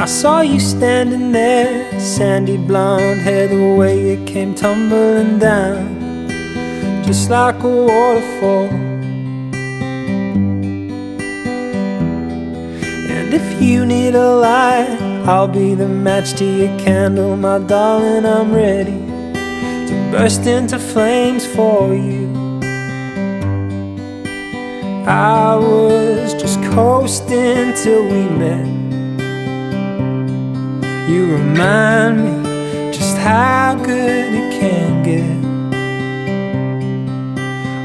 I saw you standing there, sandy blonde hair, the way it came tumbling down, just like a waterfall. And if you need a light, I'll be the match to your candle, my darling. I'm ready to burst into flames for you. I was just coasting till we met. You remind me just how good it can get.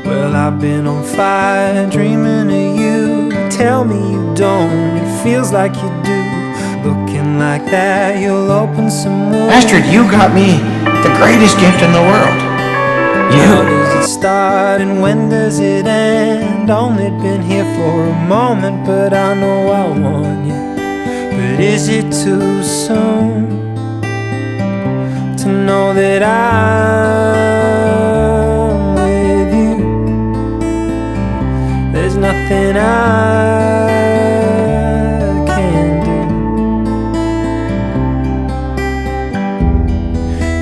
Well, I've been on fire dreaming of you. Tell me you don't, it feels like you do. Looking like that, you'll open some wounds. Astrid, you got me the greatest gift in the world. How does it start and when does it end? Only been here for a moment, but I know I want you. But is it too soon to know that I'm with you? There's nothing I can do.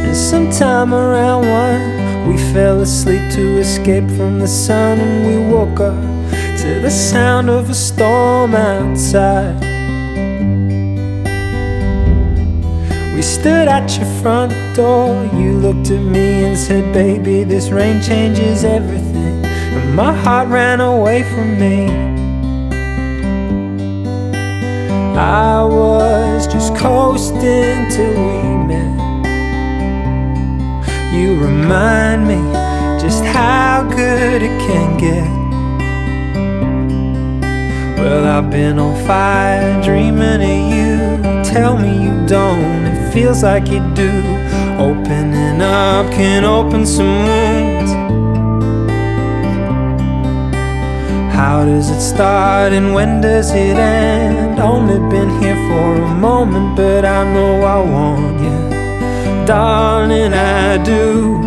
And sometime around 1, we fell asleep to escape from the sun, and we woke up to the sound of a storm outside. We stood at your front door, you looked at me and said, baby, this rain changes everything. And my heart ran away from me. I was just coasting till we met. You remind me just how good it can get. Well, I've been on fire dreaming of you. Tell me you don't, it feels like you do. Opening up can open some wounds. How does it start and when does it end? Only been here for a moment, but I know I want you. Darling, I do.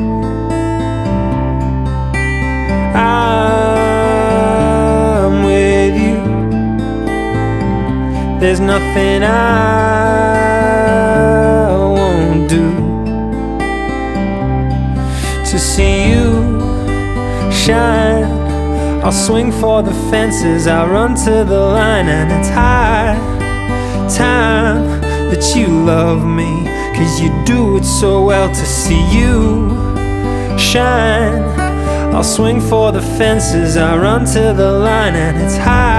I'm with you. There's nothing I won't do to see you shine. I'll swing for the fences, I'll run to the line, and it's high time that you love me, 'cause you do it so well. To see you shine, I'll swing for the fences, I'll run to the line, and it's high